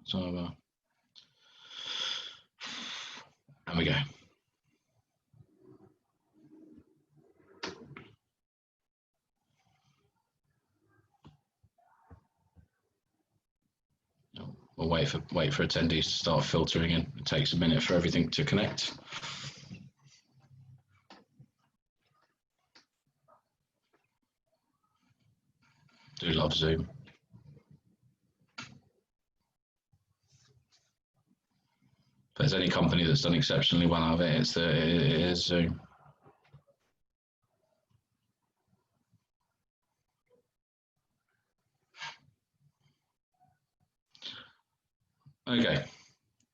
So, and we go. We'll wait for attendees to start filtering in. It takes a minute for everything to connect. Do love Zoom. If there's any company that's done exceptionally well out of it, it is Zoom. Okay,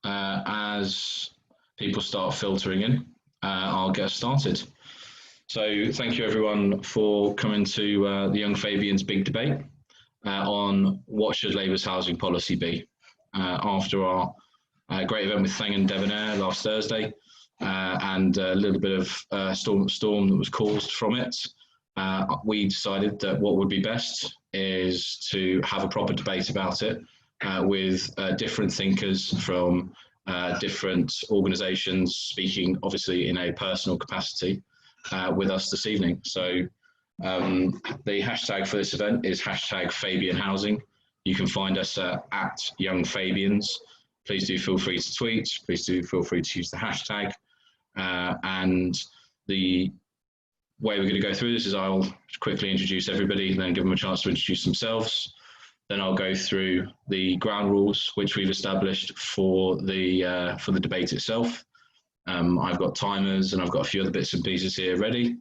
as people start filtering in, I'll get started. So thank you everyone for coming to the Young Fabians big debate on what should Labour's housing policy be. After our great event with Thangam Debbonaire last Thursday and a little bit of storm that was caused from it, we decided that what would be best is to have a proper debate about it with different thinkers from different organisations speaking obviously in a personal capacity with us this evening. So the hashtag for this event is hashtag Fabian Housing. You can find us at Young Fabians. Please do feel free to tweet. Please do feel free to use the hashtag. And the way we're going to go through this is I'll quickly introduce everybody and then give them a chance to introduce themselves. Then I'll go through the ground rules which we've established for the debate itself. I've got timers and I've got a few other bits and pieces here ready.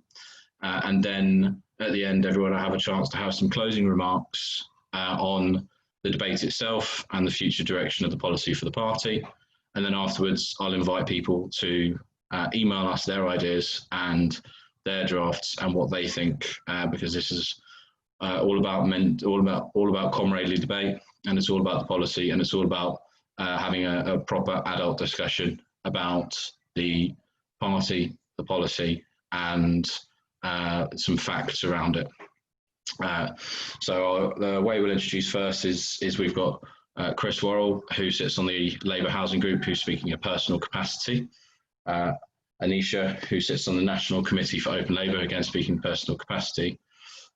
And then at the end, everyone will have a chance to have some closing remarks on the debate itself and the future direction of the policy for the party. And then afterwards, I'll invite people to email us their ideas and their drafts and what they think, because this is all about comradely debate, and it's all about the policy, and it's all about having a proper adult discussion about the party, the policy, and some facts around it. So the way we'll introduce first is we've got Chris Worrall, who sits on the Labour Housing Group, who's speaking in personal capacity. Anisha, who sits on the National Committee for Open Labour, again speaking in personal capacity.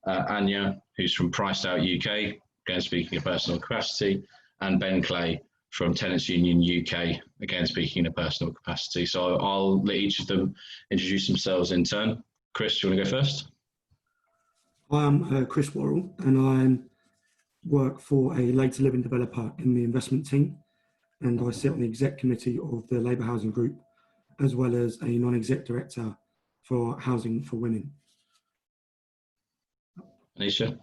Anya, who's from PricedOut UK, again speaking in personal capacity. And Ben Clay from Tenants Union UK, again speaking in a personal capacity. So I'll let each of them introduce themselves in turn. Chris, do you want to go first? I'm Chris Worrall, and I work for a later living developer in the investment team, and I sit on the exec committee of the Labour Housing Group, as well as a non-exec director for Housing for Women. Anisha?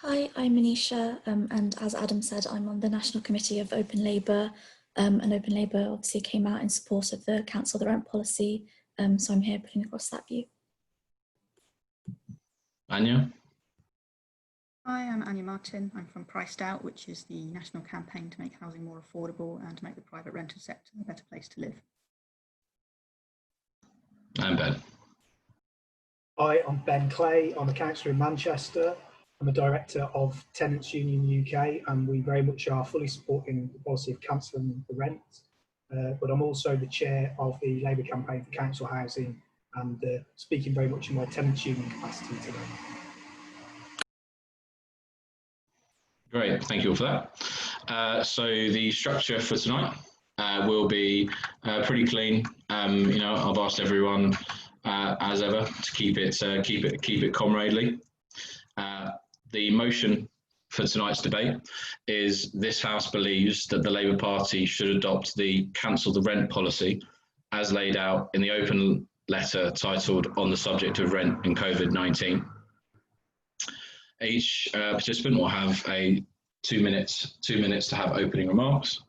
Hi, I'm Anisha, and as Adam said, I'm on the National Committee of Open Labour, and Open Labour obviously came out in support of the Council the Rent policy, so I'm here putting across that view. Anya? Hi, I'm Anya Martin. I'm from PricedOut, which is the national campaign to make housing more affordable and to make the private rental sector a better place to live. And Ben? Hi, I'm Ben Clay. I'm a councillor in Manchester. I'm a director of Tenants Union UK, and we very much are fully supporting the policy of cancelling the rent. But I'm also the chair of the Labour campaign for council housing and speaking very much in my Tenants Union capacity today. Great, thank you all for that. So the structure for tonight will be pretty clean. You know, I've asked everyone as ever to keep it comradely. The motion for tonight's debate is this House believes that the Labour Party should adopt the cancel the rent policy as laid out in the open letter titled On the Subject of Rent and COVID-19. Each participant will have 2 minutes to have opening remarks.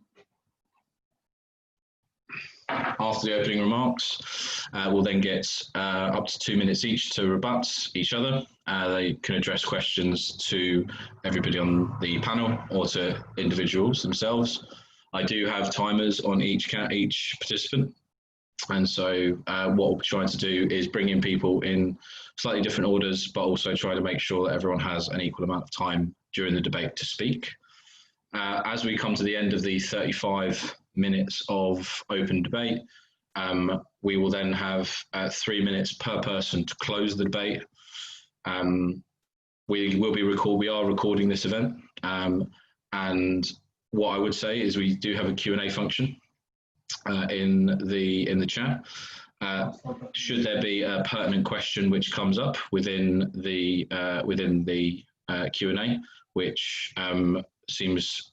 After the opening remarks, we'll then get up to 2 minutes each to rebut each other. They can address questions to everybody on the panel or to individuals themselves. I do have timers on each participant. And so what we'll be trying to do is bring in people in slightly different orders, but also try to make sure that everyone has an equal amount of time during the debate to speak. as we come to the end of the 35 minutes of open debate, we will then have 3 minutes per person to close the debate. We are recording this event, and what I would say is we do have a Q&A function in the chat. Should there be a pertinent question which comes up within the Q&A, which seems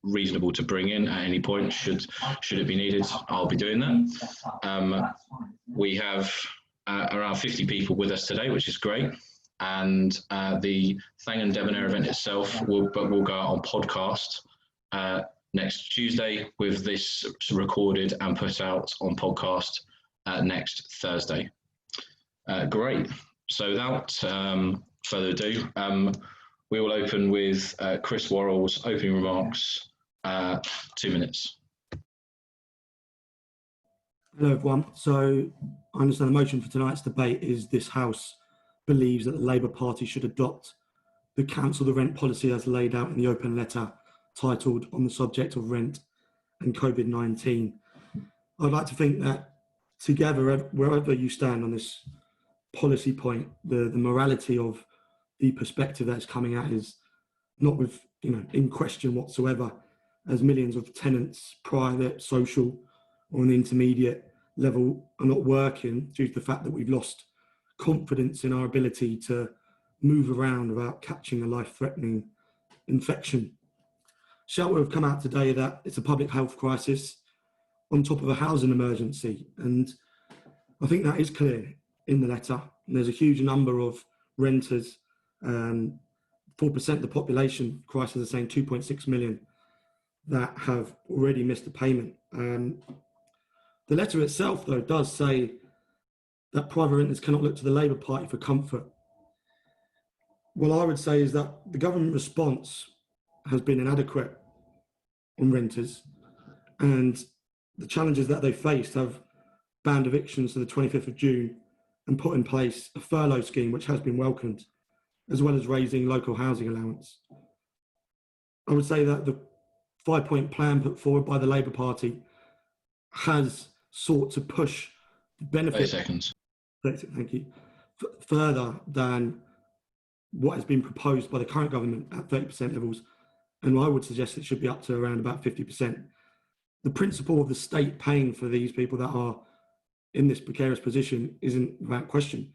reasonable to bring in at any point, should it be needed, I'll be doing that. We have around 50 people with us today, which is great, and the Thangam Debbonaire event itself will go out on podcast next Tuesday, with this recorded and put out on podcast next Thursday. Great. So without further ado, we will open with Chris Worrall's opening remarks, 2 minutes. Hello everyone. So I understand the motion for tonight's debate is this House believes that the Labour Party should adopt the Council the Rent policy as laid out in the open letter titled On the Subject of Rent and COVID-19. I'd like to think that together, wherever you stand on this policy point, the morality of the perspective that's coming out is not in question whatsoever, as millions of tenants, private, social, or an intermediate level, are not working due to the fact that we've lost confidence in our ability to move around without catching a life-threatening infection. Cllr have come out today that it's a public health crisis on top of a housing emergency, and I think that is clear in the letter. And there's a huge number of renters, 4% of the population, crisis is saying 2.6 million, that have already missed a payment. The letter itself, though, does say that private renters cannot look to the Labour Party for comfort. What I would say is that the government response has been inadequate on renters, and the challenges that they faced have banned evictions to the 25th of June and put in place a furlough scheme which has been welcomed, as well as raising local housing allowance. I would say that the 5-point plan put forward by the Labour Party has sought to push the benefit 30 seconds. Thank you. Further than what has been proposed by the current government at 30% levels, and I would suggest it should be up to around about 50%. The principle of the state paying for these people that are in this precarious position isn't without question,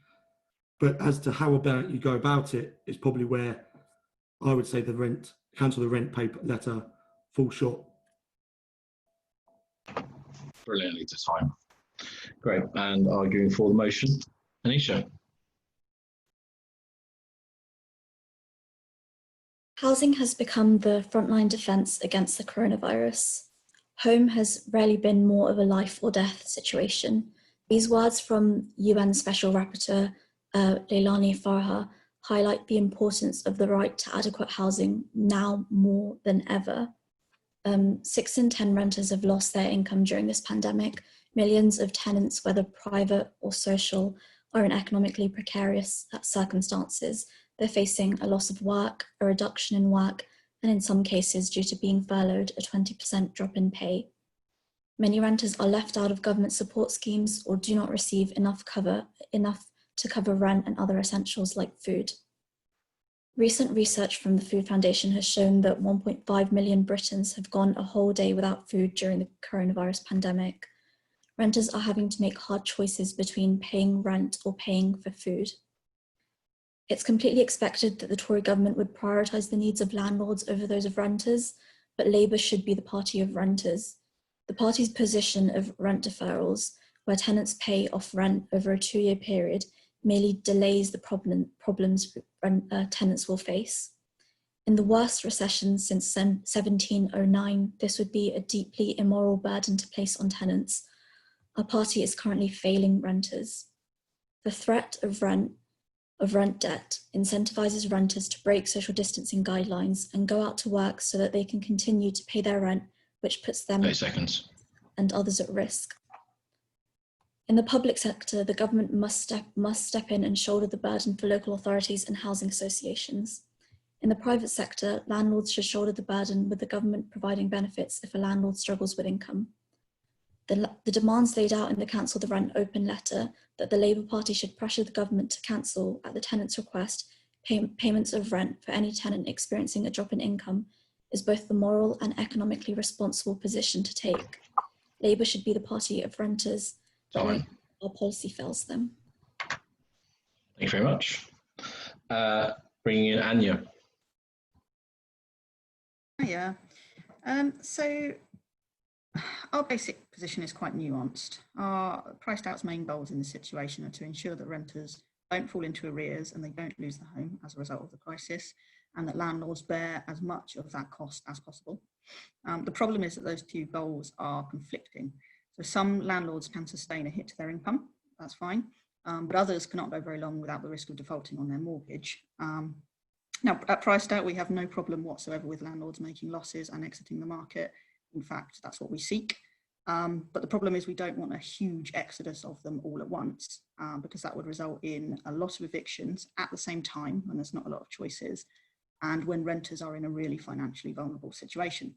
but as to how about you go about it is probably where I would say the Council the Rent paper letter falls short. Brilliantly to time. Great. And arguing for the motion, Anisha. Housing has become the frontline defence against the coronavirus. Home has rarely been more of a life or death situation. These words from UN Special Rapporteur Leilani Farha highlight the importance of the right to adequate housing now more than ever. 6 in 10 renters have lost their income during this pandemic. Millions of tenants, whether private or social, are in economically precarious circumstances. They're facing a loss of work, a reduction in work, and in some cases, due to being furloughed, a 20% drop in pay. Many renters are left out of government support schemes or do not receive enough to cover rent and other essentials like food. Recent research from the Food Foundation has shown that 1.5 million Britons have gone a whole day without food during the coronavirus pandemic. Renters are having to make hard choices between paying rent or paying for food. It's completely expected that the Tory government would prioritise the needs of landlords over those of renters, but Labour should be the party of renters. The party's position of rent deferrals, where tenants pay off rent over a 2-year period, merely delays the problems tenants will face. In the worst recession since 1709, this would be a deeply immoral burden to place on tenants. Our party is currently failing renters. The threat of rent debt incentivises renters to break social distancing guidelines and go out to work so that they can continue to pay their rent, which puts them 30 seconds. and others at risk. In the public sector, the government must step in and shoulder the burden for local authorities and housing associations. In the private sector, landlords should shoulder the burden with the government providing benefits if a landlord struggles with income. The demands laid out in the Cancel the Rent open letter that the Labour Party should pressure the government to cancel, at the tenant's request, payments of rent for any tenant experiencing a drop in income is both the moral and economically responsible position to take. Labour should be the party of renters, but our policy fails them. Thank you very much. Bringing in Anya. Yeah. So our basic position is quite nuanced. Our PricedOut's main goals in this situation are to ensure that renters don't fall into arrears and they don't lose the home as a result of the crisis, and that landlords bear as much of that cost as possible. The problem is that those two goals are conflicting. So some landlords can sustain a hit to their income, that's fine, but others cannot go very long without the risk of defaulting on their mortgage. Now, at PricedOut, we have no problem whatsoever with landlords making losses and exiting the market. In fact, that's what we seek. But the problem is we don't want a huge exodus of them all at once, because that would result in a lot of evictions at the same time when there's not a lot of choices, and when renters are in a really financially vulnerable situation.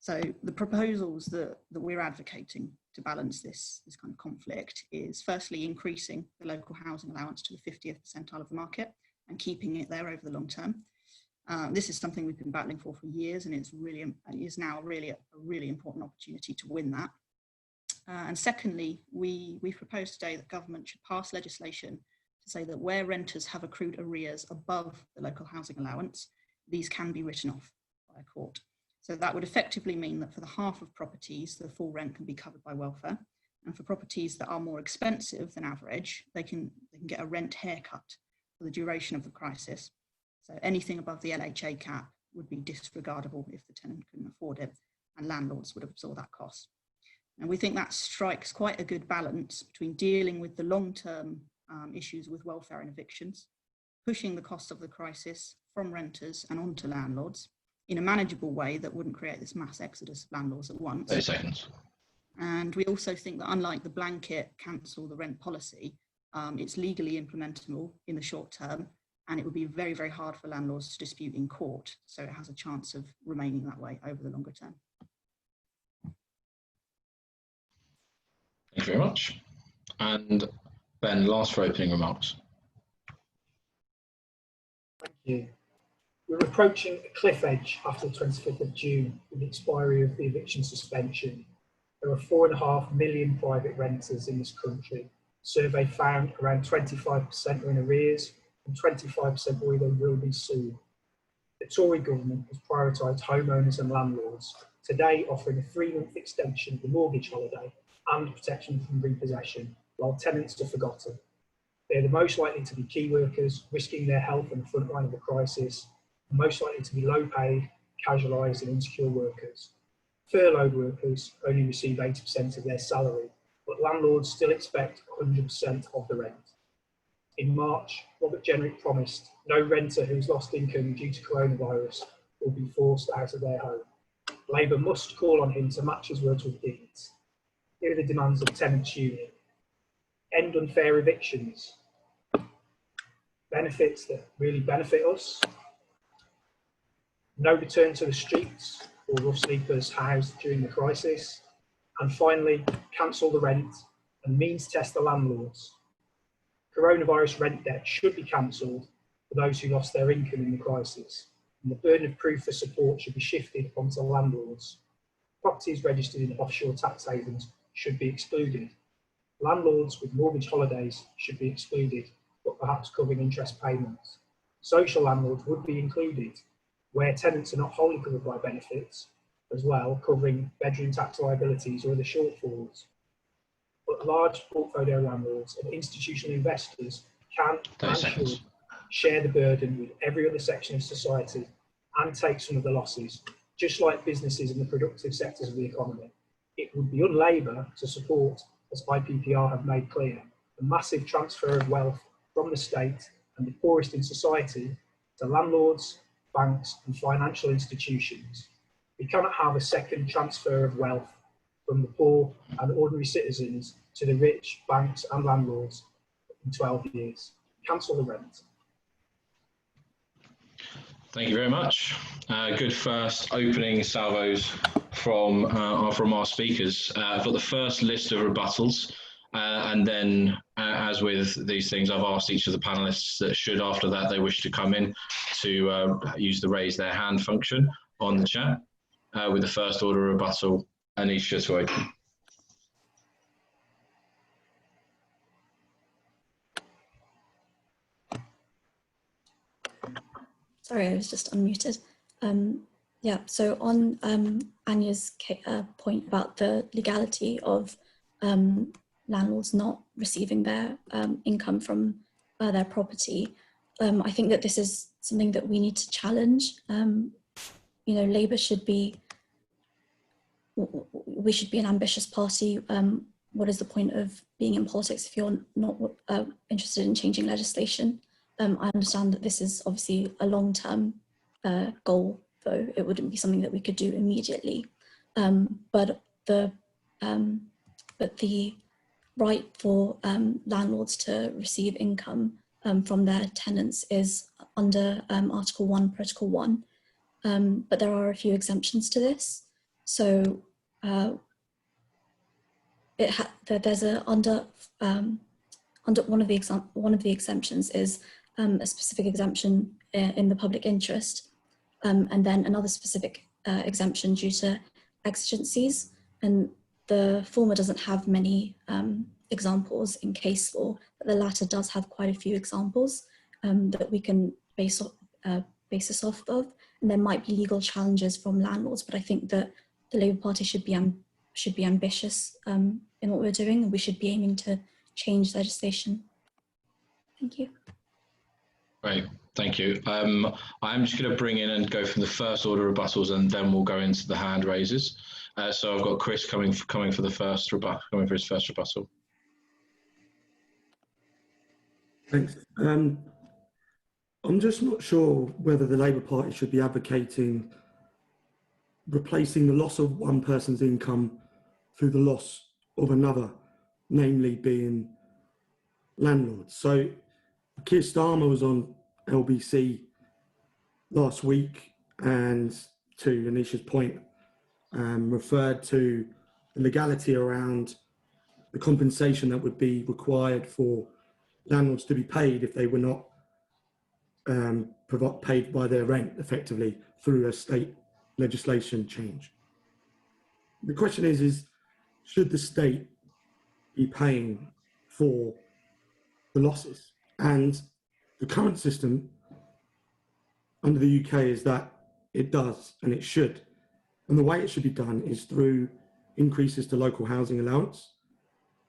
So the proposals that we're advocating to balance this kind of conflict is firstly increasing the local housing allowance to the 50th percentile of the market and keeping it there over the long term. This is something we've been battling for years, and it is now really a really important opportunity to win that. And secondly, we've proposed today that government should pass legislation to say that where renters have accrued arrears above the local housing allowance, these can be written off by a court. So that would effectively mean that for the half of properties, the full rent can be covered by welfare. And for properties that are more expensive than average, they can get a rent haircut for the duration of the crisis. So anything above the LHA cap would be disregardable if the tenant couldn't afford it, and landlords would absorb that cost. And we think that strikes quite a good balance between dealing with the long-term issues with welfare and evictions, pushing the cost of the crisis from renters and onto landlords in a manageable way that wouldn't create this mass exodus of landlords at once. 30 seconds. And we also think that unlike the blanket cancel the rent policy, it's legally implementable in the short term, and it would be very, very hard for landlords to dispute in court. So it has a chance of remaining that way over the longer term. Thank you very much. And Ben, last for opening remarks. Thank you. We're approaching a cliff edge after the 25th of June with the expiry of the eviction suspension. There are 4.5 million private renters in this country. Survey found around 25% are in arrears and 25% worry they will be soon. The Tory government has prioritised homeowners and landlords, today offering a 3-month extension of the mortgage holiday and protection from repossession, while tenants are forgotten. They're the most likely to be key workers, risking their health on the front line of the crisis, and most likely to be low paid, casualised and insecure workers. Furloughed workers only receive 80% of their salary, but landlords still expect 100% of the rent. In March, Robert Jenrick promised no renter who's lost income due to coronavirus will be forced out of their home. Labour must call on him to match his words with deeds. Here are the demands of Tenants Union. End unfair evictions. Benefits that really benefit us. No return to the streets or rough sleepers housed during the crisis. And finally, cancel the rent and means test the landlords. Coronavirus rent debt should be cancelled for those who lost their income in the crisis, and the burden of proof for support should be shifted onto landlords. Properties registered in offshore tax havens should be excluded. Landlords with mortgage holidays should be excluded, but perhaps covering interest payments. Social landlords would be included, where tenants are not wholly covered by benefits, as well, covering bedroom tax liabilities or other shortfalls. But large portfolio landlords and institutional investors can and should share the burden with every other section of society and take some of the losses, just like businesses in the productive sectors of the economy. It would be un-Labour to support, as IPPR have made clear, a massive transfer of wealth from the state and the poorest in society to landlords, banks and financial institutions. We cannot have a second transfer of wealth from the poor and ordinary citizens to the rich, banks and landlords in 12 years. Cancel the rent. Thank you very much. Good first opening salvos from our speakers. I've got the first list of rebuttals, and then, as with these things, I've asked each of the panelists that should, after that, they wish to come in, to use the raise their hand function on the chat. With the first order rebuttal, Anisha to open. Sorry, I was just unmuted. Yeah, so on Anya's point about the legality of landlords not receiving their income from their property, I think that this is something that we need to challenge. You know, Labour should be, we should be an ambitious party. What is the point of being in politics if you're not interested in changing legislation? I understand that this is obviously a long-term goal, though it wouldn't be something that we could do immediately. But the right for landlords to receive income from their tenants is under Article 1, Protocol 1. But there are a few exemptions to this. So there's under one of the exemptions is a specific exemption in the public interest, and then another specific exemption due to exigencies. And the former doesn't have many examples in case law, but the latter does have quite a few examples that we can base this off of. And there might be legal challenges from landlords, but I think that the Labour Party should be ambitious in what we're doing, and we should be aiming to change legislation. Thank you. Great, thank you. I'm just going to bring in and go from the first order of rebuttals, and then we'll go into the hand raises. So I've got Chris coming for the first rebuttal, coming for his first rebuttal. Thanks. I'm just not sure whether the Labour Party should be advocating replacing the loss of one person's income through the loss of another, namely being landlords. So Keir Starmer was on LBC last week, and to Anisha's point, referred to the legality around the compensation that would be required for landlords to be paid if they were not paid by their rent effectively through a state legislation change. The question is should the state be paying for the losses? And the current system under the UK is that it does, and it should. And the way it should be done is through increases to local housing allowance,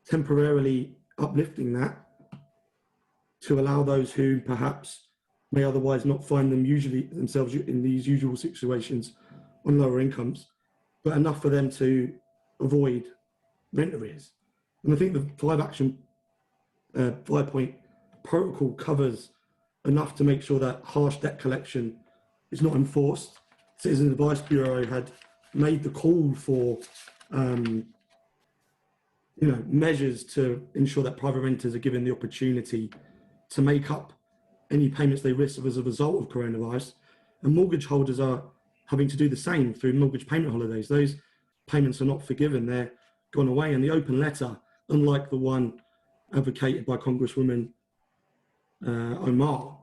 temporarily uplifting that to allow those who perhaps may otherwise not find themselves in these usual situations on lower incomes, but enough for them to avoid rent arrears. And I think the five-point protocol covers enough to make sure that harsh debt collection is not enforced. Citizens Advice Bureau had made the call for measures to ensure that private renters are given the opportunity to make up any payments they risk as a result of coronavirus, and mortgage holders are having to do the same through mortgage payment holidays. Those payments are not forgiven, they're gone away. And the open letter, unlike the one advocated by Congresswoman Omar,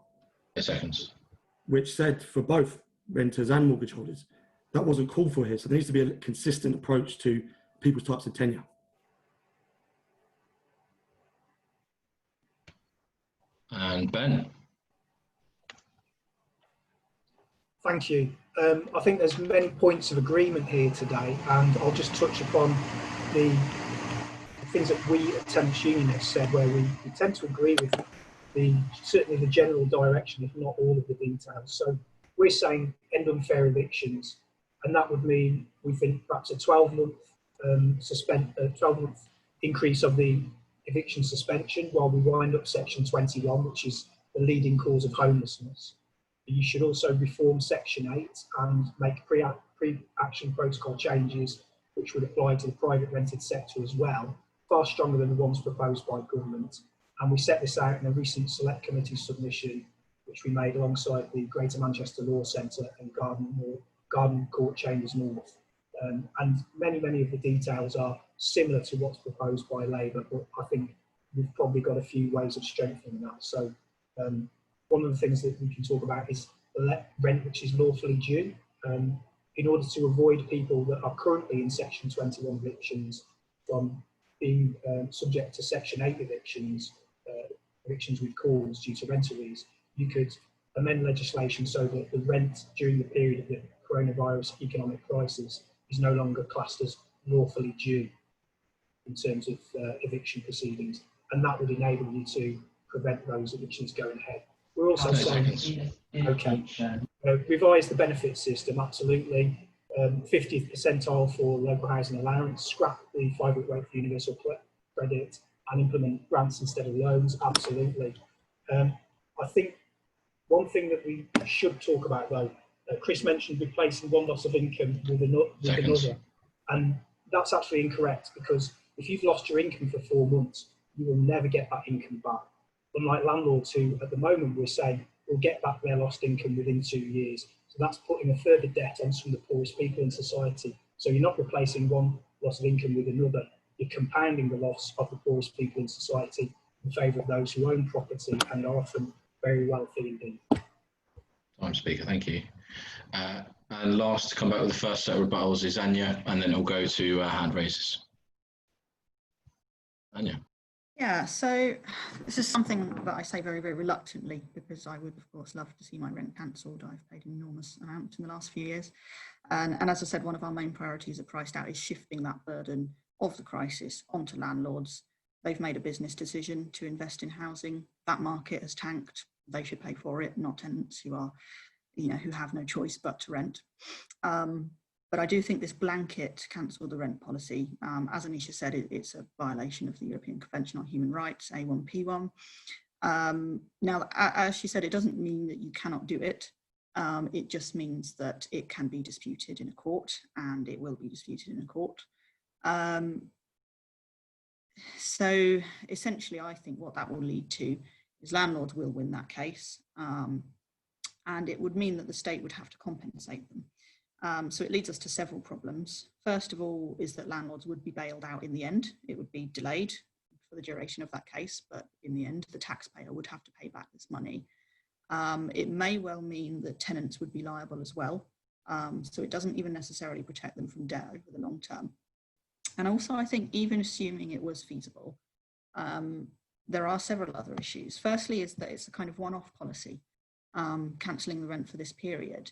which said for both renters and mortgage holders, that wasn't called for here. So there needs to be a consistent approach to people's types of tenure. And Ben. Thank you. I think there's many points of agreement here today, and I'll just touch upon the things that we at Tenants Union have said, where we tend to agree with certainly the general direction, if not all of the details. So we're saying end unfair evictions, and that would mean we think perhaps a 12-month 12-month increase of the eviction suspension while we wind up Section 21, which is the leading cause of homelessness. You should also reform Section 8 and make pre-action protocol changes which would apply to the private rented sector as well, far stronger than the ones proposed by government. And we set this out in a recent Select Committee submission which we made alongside the Greater Manchester Law Centre and Garden Court Chambers North. And many of the details are similar to what's proposed by Labour, but I think we've probably got a few ways of strengthening that. So one of the things that we can talk about is rent which is lawfully due. In order to avoid people that are currently in Section 21 evictions from being subject to Section 8 evictions, evictions with cause due to rent arrears, you could amend legislation so that the rent during the period of the coronavirus economic crisis is no longer classed as lawfully due in terms of eviction proceedings, and that would enable you to prevent those evictions going ahead. We're also saying, revise the benefit system, absolutely. 50th percentile for local housing allowance, scrap the 5-week rate for universal credit, and implement grants instead of loans, absolutely. I think one thing that we should talk about, though, Chris mentioned replacing one loss of income with another, and that's actually incorrect, because if you've lost your income for 4 months, you will never get that income back. Unlike landlords who, at the moment, we're saying will get back their lost income within 2 years. So that's putting a further debt on some of the poorest people in society. So you're not replacing one loss of income with another, you're compounding the loss of the poorest people in society in favour of those who own property and are often very wealthy indeed. Time speaker, thank you. And last to come back with the first set of rebuttals is Anya, and then it'll go to hand raises. Anya. Yeah, so this is something that I say very reluctantly, because I would, of course, love to see my rent cancelled. I've paid an enormous amount in the last few years. And as I said, one of our main priorities at PricedOut is shifting that burden of the crisis onto landlords. They've made a business decision to invest in housing. That market has tanked. They should pay for it, not tenants who are, who have no choice but to rent. But I do think this blanket cancel the rent policy, as Anisha said, it's a violation of the European Convention on Human Rights, A1P1. Now, as she said, it doesn't mean that you cannot do it. It just means that it can be disputed in a court, and it will be disputed in a court. So essentially, I think what that will lead to is landlords will win that case, and it would mean that the state would have to compensate them. So it leads us to several problems. First of all is that landlords would be bailed out in the end. It would be delayed for the duration of that case, but in the end, the taxpayer would have to pay back this money. It may well mean that tenants would be liable as well. So it doesn't even necessarily protect them from debt over the long term. And also, I think even assuming it was feasible, there are several other issues. Firstly is that it's a kind of one-off policy, cancelling the rent for this period.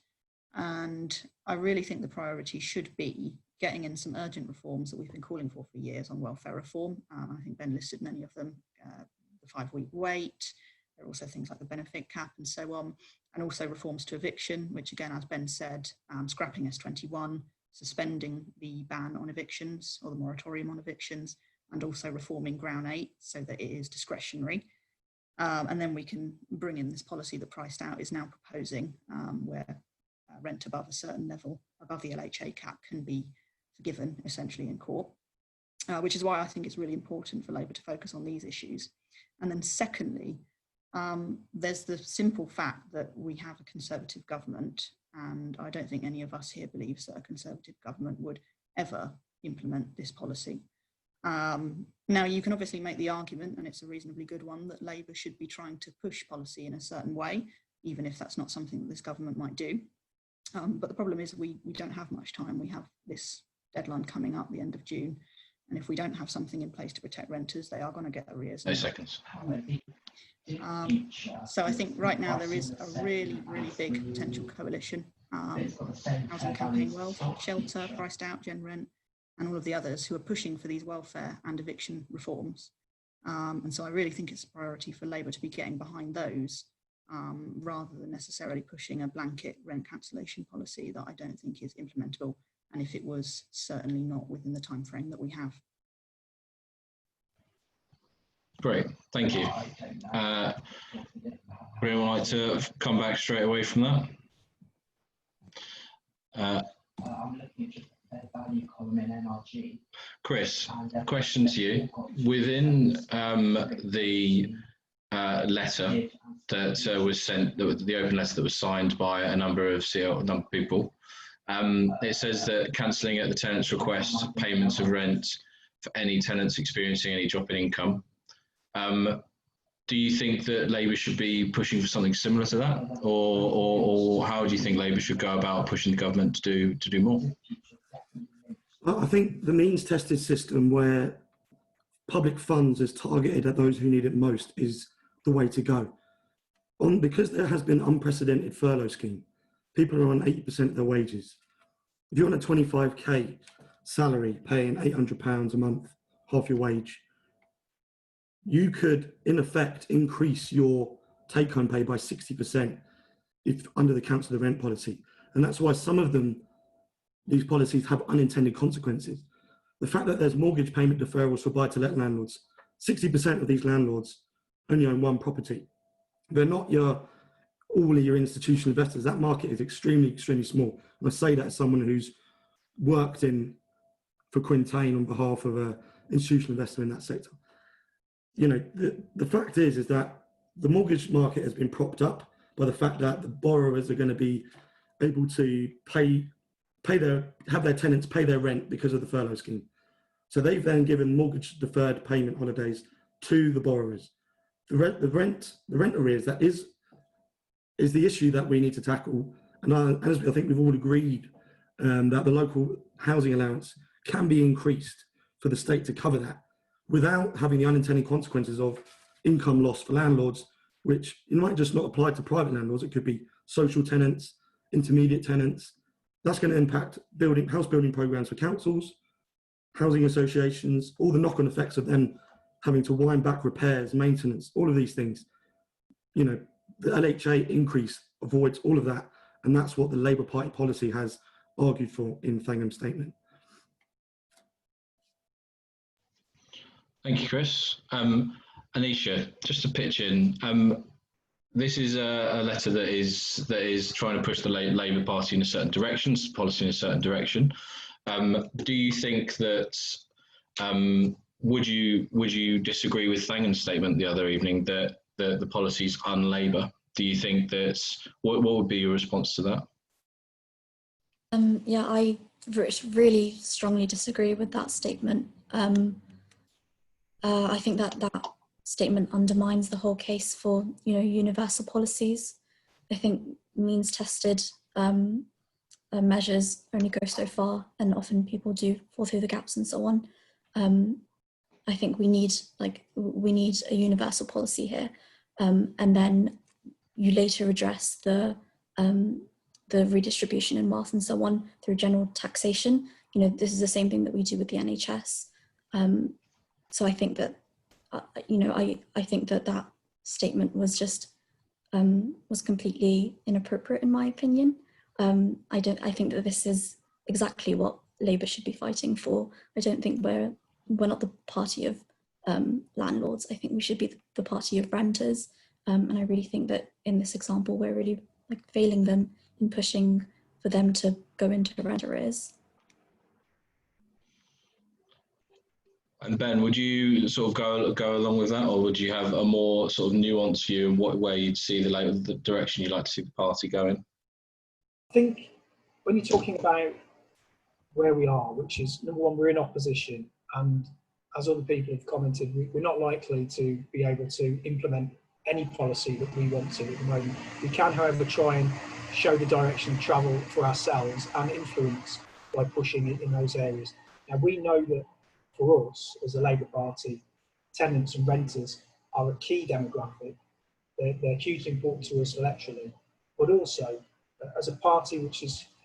And I really think the priority should be getting in some urgent reforms that we've been calling for years on welfare reform. I think Ben listed many of them, the 5-week wait. There are also things like the benefit cap and so on, and also reforms to eviction, which again, as Ben said, scrapping S21, suspending the ban on evictions or the moratorium on evictions, and also reforming Ground 8 so that it is discretionary. And then we can bring in this policy that PricedOut is now proposing, where rent above a certain level, above the LHA cap, can be forgiven essentially in court, which is why I think it's really important for Labour to focus on these issues. And then secondly, there's the simple fact that we have a Conservative government, and I don't think any of us here believes that a Conservative government would ever implement this policy. Now, you can obviously make the argument, and it's a reasonably good one, that Labour should be trying to push policy in a certain way, even if that's not something that this government might do. But the problem is we don't have much time. We have this deadline coming up the end of June. And if we don't have something in place to protect renters, they are going to get arrears. 8 seconds. So I think right now there is a really big potential coalition. Housing Campaign World, Shelter, PricedOut, Gen Rent, and all of the others who are pushing for these welfare and eviction reforms. And so I really think it's a priority for Labour to be getting behind those, rather than necessarily pushing a blanket rent cancellation policy that I don't think is implementable, and if it was, certainly not within the time frame that we have. Great, thank you. Would anyone like to come back straight away from that? Chris, question to you. Within the letter that was sent, the open letter that was signed by a number of people. It says that cancelling at the tenant's request payments of rent for any tenants experiencing any drop in income. Do you think that Labour should be pushing for something similar to that, or how do you think Labour should go about pushing the government to do more? I think the means-tested system where public funds is targeted at those who need it most is the way to go. Because there has been unprecedented furlough scheme, people are on 80% of their wages. If you're on a 25k salary, paying £800 a month, half your wage, you could, in effect, increase your take-home pay by 60% if under the Council of Rent policy. And that's why some of them, these policies have unintended consequences. The fact that there's mortgage payment deferrals for buy-to-let landlords, 60% of these landlords only own one property. They're not all of your institutional investors. That market is extremely, extremely small. And I say that as someone who's worked for Quintain on behalf of an institutional investor in that sector. You know, the fact is that the mortgage market has been propped up by the fact that the borrowers are going to be able to have their tenants pay their rent because of the furlough scheme. So they've then given mortgage deferred payment holidays to the borrowers. The rent arrears, that is the issue that we need to tackle. And as I think we've all agreed that the local housing allowance can be increased for the state to cover that without having the unintended consequences of income loss for landlords, which it might just not apply to private landlords. It could be social tenants, intermediate tenants. That's going to impact house building programs for councils, housing associations, all the knock-on effects of them having to wind back repairs, maintenance, all of these things. You know, the LHA increase avoids all of that, and that's what the Labour Party policy has argued for in Thangam's statement. Thank you, Chris. Anisha, just to pitch in, this is a letter that is trying to push the Labour Party in a certain direction, policy in a certain direction. Do you think that would you disagree with Thangam's statement the other evening that the policy is un-Labour? Do you think what would be your response to that? Yeah, I really strongly disagree with that statement. I think that statement undermines the whole case for universal policies. I think means-tested measures only go so far, and often people do fall through the gaps and so on. I think we need a universal policy here, and then you later address the redistribution in wealth and so on through general taxation. This is the same thing that we do with the NHS. So I think that I think that statement was just was completely inappropriate in my opinion. I think that this is exactly what Labour should be fighting for. I don't think we're not the party of landlords. I think we should be the party of renters. And I really think that in this example, we're really failing them in pushing for them to go into rent arrears. And Ben, would you sort of go along with that, or would you have a more sort of nuanced view on where you'd see the direction you'd like to see the party going? I think when you're talking about where we are, which is, number one, we're in opposition, and as other people have commented, we're not likely to be able to implement any policy that we want to at the moment. We can, however, try and show the direction of travel for ourselves and influence by pushing it in those areas. Now, we know that for us, as a Labour Party, tenants and renters are a key demographic. They're hugely important to us electorally, but also as a party which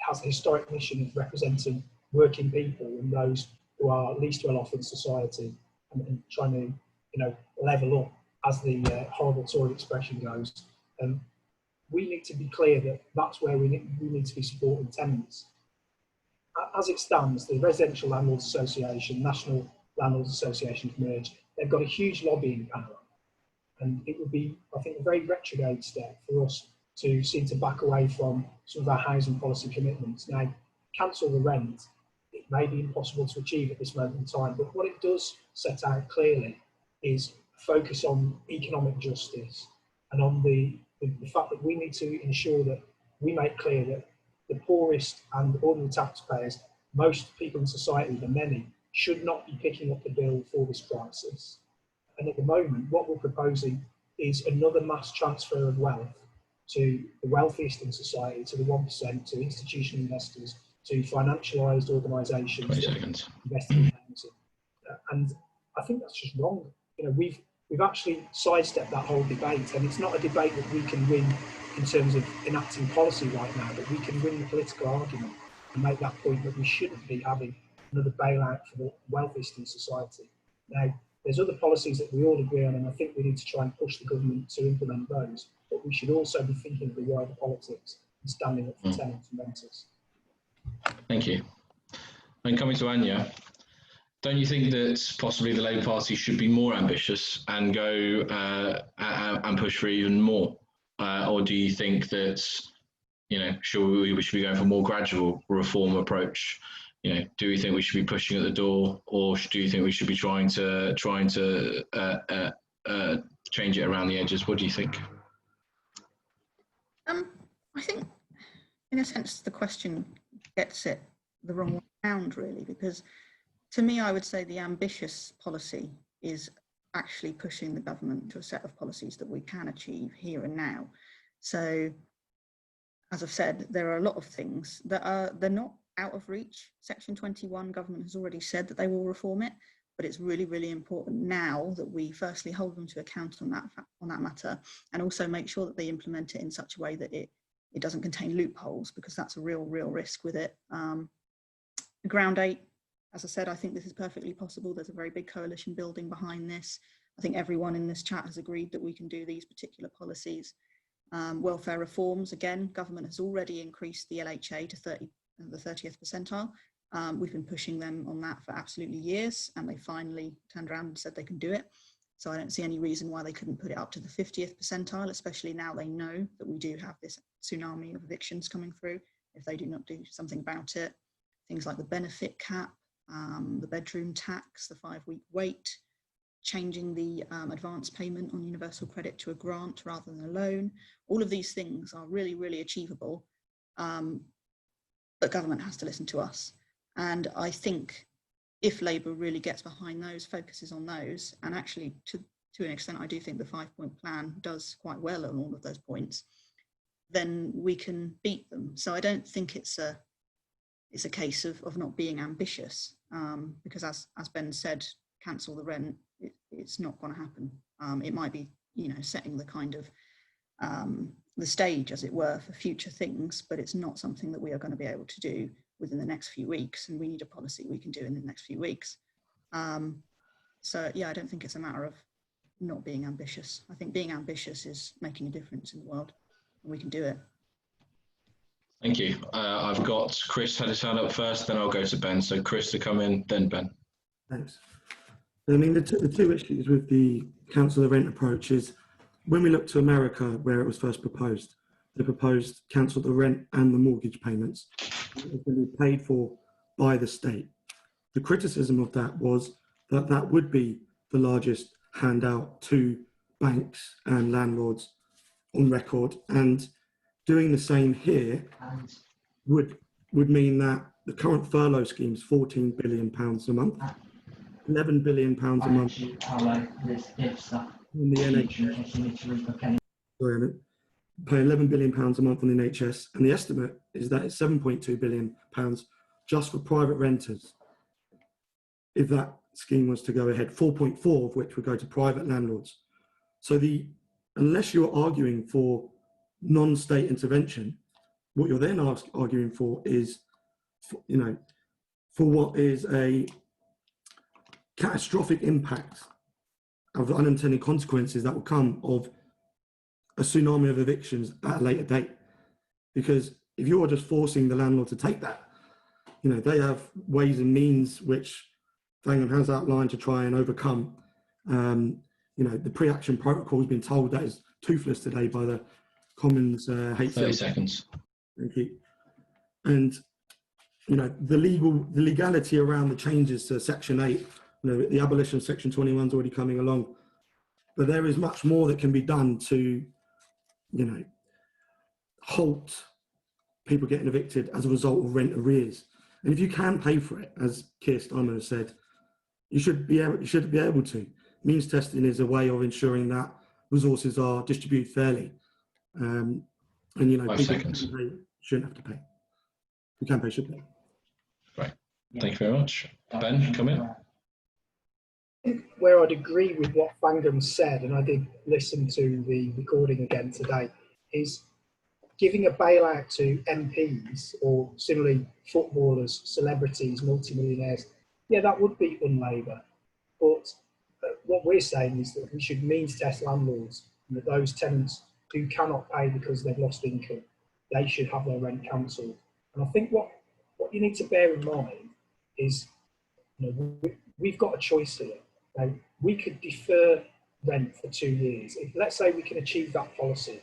has a historic mission of representing working people and those who are least well off in society, and trying to level up, as the horrible Tory expression goes. We need to be clear that that's where we need to be supporting tenants. As it stands, the Residential Landlords Association, National Landlords Association have merged. They've got a huge lobbying power, and it would be, I think, a very retrograde step for us to seem to back away from some of our housing policy commitments. Now, cancel the rent, it may be impossible to achieve at this moment in time, but what it does set out clearly is focus on economic justice and on the fact that we need to ensure that we make clear that the poorest and ordinary taxpayers, most people in society, the many, should not be picking up the bill for this crisis. And at the moment, what we're proposing is another mass transfer of wealth to the wealthiest in society, to the 1%, to institutional investors, to financialised organisations investing in housing. And I think that's just wrong. You know, we've actually sidestepped that whole debate, and it's not a debate that we can win in terms of enacting policy right now, but we can win the political argument and make that point that we shouldn't be having another bailout for the wealthiest in society. Now, there's other policies that we all agree on, and I think we need to try and push the government to implement those, but we should also be thinking of the wider politics and standing up for tenants and renters. Thank you. And coming to Anya, don't you think that possibly the Labour Party should be more ambitious and go and push for even more? Or do you think that, you know, we should be going for a more gradual reform approach? You know, do we think we should be pushing at the door, or do you think we should be trying to change it around the edges? What do you think? I think, in a sense, the question gets it the wrong way around, really, because to me, I would say the ambitious policy is actually pushing the government to a set of policies that we can achieve here and now. So, as I've said, there are a lot of things that they're not out of reach. Section 21, government has already said that they will reform it, but it's really, really important now that we firstly hold them to account on that matter, and also make sure that they implement it in such a way that it doesn't contain loopholes, because that's a real risk with it. Ground 8, as I said, I think this is perfectly possible. There's a very big coalition building behind this. I think everyone in this chat has agreed that we can do these particular policies. Welfare reforms, again, government has already increased the LHA to the 30th percentile. We've been pushing them on that for absolutely years, and they finally turned around and said they can do it. So I don't see any reason why they couldn't put it up to the 50th percentile, especially now they know that we do have this tsunami of evictions coming through if they do not do something about it. Things like the benefit cap, the bedroom tax, the 5-week wait, changing the advance payment on universal credit to a grant rather than a loan. All of these things are really, really achievable, but government has to listen to us. And I think if Labour really gets behind those, focuses on those, and actually to an extent, I do think the 5-point plan does quite well on all of those points, then we can beat them. So I don't think it's a case of not being ambitious, because as Ben said, cancel the rent, it's not going to happen. It might be, you know, setting the kind of the stage, as it were, for future things, but it's not something that we are going to be able to do within the next few weeks, and we need a policy we can do in the next few weeks. So yeah, I don't think it's a matter of not being ambitious. I think being ambitious is making a difference in the world, and we can do it. Thank you. I've got Chris had his hand up first, then I'll go to Ben. So Chris to come in, then Ben. Thanks. I mean, the two issues with the cancel the rent approach is, when we look to America, where it was first proposed, they proposed cancel the rent and the mortgage payments. It was going to be paid for by the state. The criticism of that was that that would be the largest handout to banks and landlords on record, and doing the same here would mean that the current furlough scheme is £14 billion a month, £11 billion a month on the NHS. Pay £11 billion a month on the NHS, and the estimate is that it's £7.2 billion just for private renters. If that scheme was to go ahead, 4.4 of which would go to private landlords. So unless you're arguing for non-state intervention, what you're then arguing for is, you know, for what is a catastrophic impact of the unintended consequences that will come of a tsunami of evictions at a later date. Because if you're just forcing the landlord to take that, you know, they have ways and means which Thangam has outlined to try and overcome. You know, the pre-action protocol has been told that is toothless today by the Commons HCL. 30 seconds. Thank you. And, you know, the legality around the changes to Section 8, you know, the abolition of Section 21 is already coming along. but there is much more that can be done to, you know, halt people getting evicted as a result of rent arrears. And if you can pay for it, as Keir Starmer has said, you should be able to. Means testing is a way of ensuring that resources are distributed fairly. And, you know, 5 people seconds. who can pay shouldn't have to pay. Who can pay should pay. Great. Thank you very much. Ben, come in. Where I'd agree with what Thangam said, and I did listen to the recording again today, is giving a bailout to MPs or similarly footballers, celebrities, multimillionaires. Yeah, that would be un-Labour. But what we're saying is that we should means test landlords, and that those tenants who cannot pay because they've lost income, they should have their rent cancelled. And I think what you need to bear in mind is, you know, we've got a choice here. Now, we could defer rent for 2 years. If, let's say we can achieve that policy,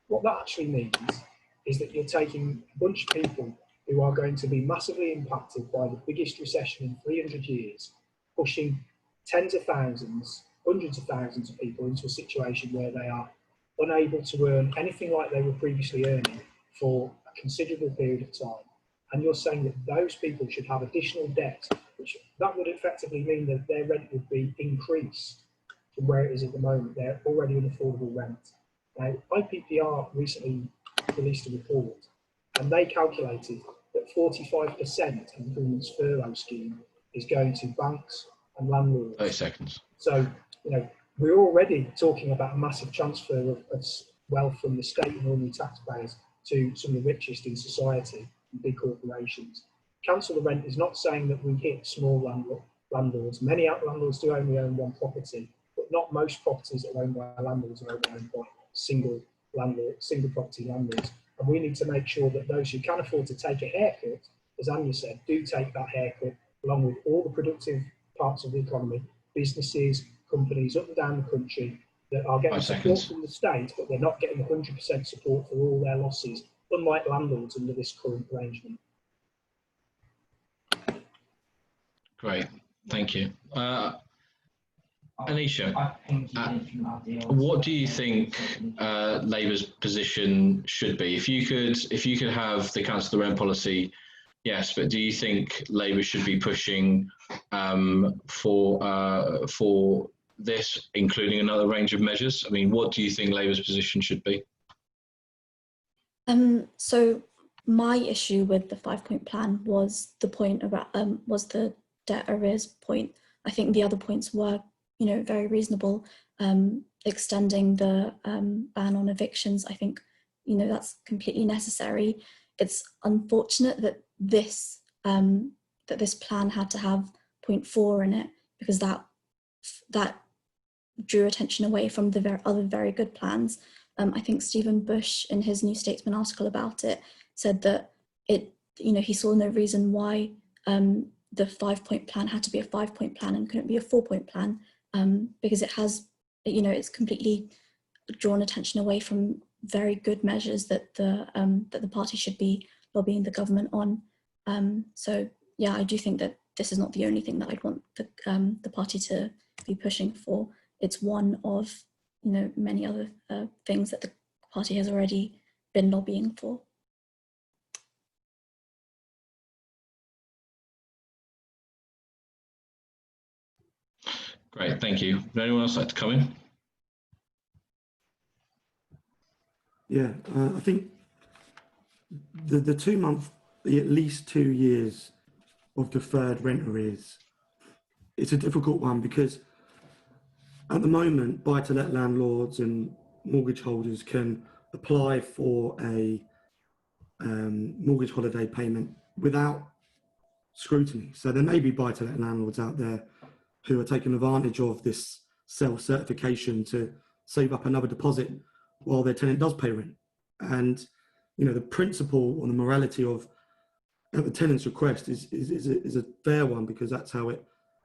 what that actually means is that you're taking a bunch of people who are going to be massively impacted by the biggest recession in 300 years, pushing tens of thousands, hundreds of thousands of people into a situation where they are unable to earn anything like they were previously earning for a considerable period of time. And you're saying that those people should have additional debt, which that would effectively mean that their rent would be increased from where it is at the moment. They're already unaffordable rent. Now, IPPR recently released a report, and they calculated that 45% of the government's furlough scheme is going to banks and landlords. 30 seconds. So, you know, we're already talking about a massive transfer of wealth from the state and ordinary taxpayers to some of the richest in society and big corporations. Cancel the rent is not saying that we hit small landlords. Many landlords do only own one property, but not most properties that are owned by landlords are owned by single property landlords. And we need to make sure that those who can afford to take a haircut, as Anya said, do take that haircut, along with all the productive parts of the economy, businesses, companies up and down the country that are getting support from the state, but they're not getting 100% support for all their losses, unlike landlords under this current arrangement. Great, thank you. Anisha, what do you think Labour's position should be? If you could have the cancel the rent policy, yes, but do you think Labour should be pushing for this, including another range of measures? I mean, what do you think Labour's position should be? So my issue with the 5-point plan was the point about was the debt arrears point. I think the other points were, you know, very reasonable. Extending the ban on evictions, I think, you know, that's completely necessary. It's unfortunate that this plan had to have point 4 in it, because that drew attention away from the other very good plans. I think Stephen Bush, in his New Statesman article about it, said that he saw no reason why the 5-point plan had to be a 5-point plan and couldn't be a 4-point plan, because it has, you know, it's completely drawn attention away from very good measures that the party should be lobbying the government on. So yeah, I do think that this is not the only thing that I'd want the party to be pushing for. It's one of, you know, many other things that the party has already been lobbying for. Great, thank you. Would anyone else like to come in? Yeah, I think the 2 month, at least 2 years of deferred rent arrears, it's a difficult one, because at the moment, buy-to-let landlords and mortgage holders can apply for a mortgage holiday payment without scrutiny. So there may be buy-to-let landlords out there who are taking advantage of this self-certification to save up another deposit while their tenant does pay rent. And, you know, the principle or the morality of the tenant's request is a fair one, because that's how it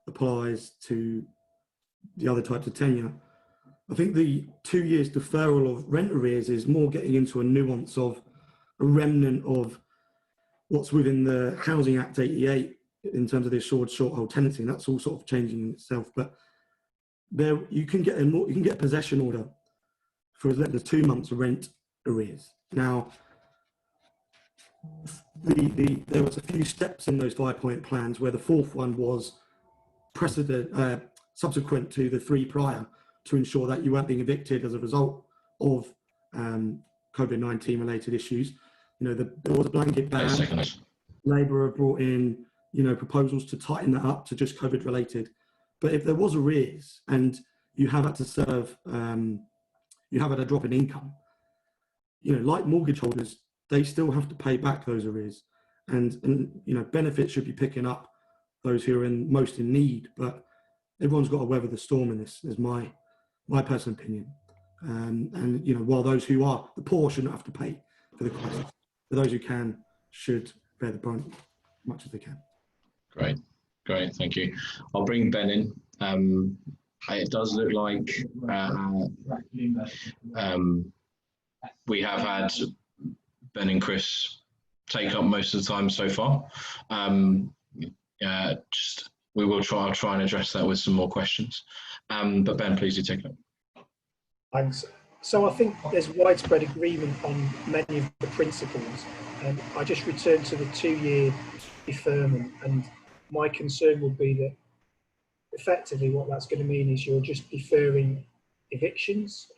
applies to the other types of tenure. I think the 2 years deferral of rent arrears is more getting into a nuance of a remnant of what's within the Housing Act 88 in terms of the assured short hold tenancy, and that's all sort of changing in itself. But you can get a possession order for as little as 2 months rent arrears. Now, there was a few steps in those 5-point plans where the fourth one was subsequent to the 3 prior, to ensure that you weren't being evicted as a result of COVID-19 related issues. There was a blanket ban. Labour have brought in, proposals to tighten that up to just COVID related. But if there was arrears and you have had to serve, you have had a drop in income, like mortgage holders, they still have to pay back those arrears, and benefits should be picking up those who are most in need. But everyone's got to weather the storm in this, is my personal opinion. And while those who are the poor shouldn't have to pay for the crisis, for those who can should bear the brunt as much as they can. Great, thank you. I'll bring Ben in. It does look like we have had Ben and Chris take up most of the time so far. I'll try and address that with some more questions. But Ben, please do take it up. Thanks. So I think there's widespread agreement on many of the principles. I just returned to the 2-year deferment, and my concern would be that effectively what that's going to mean is you're just deferring evictions.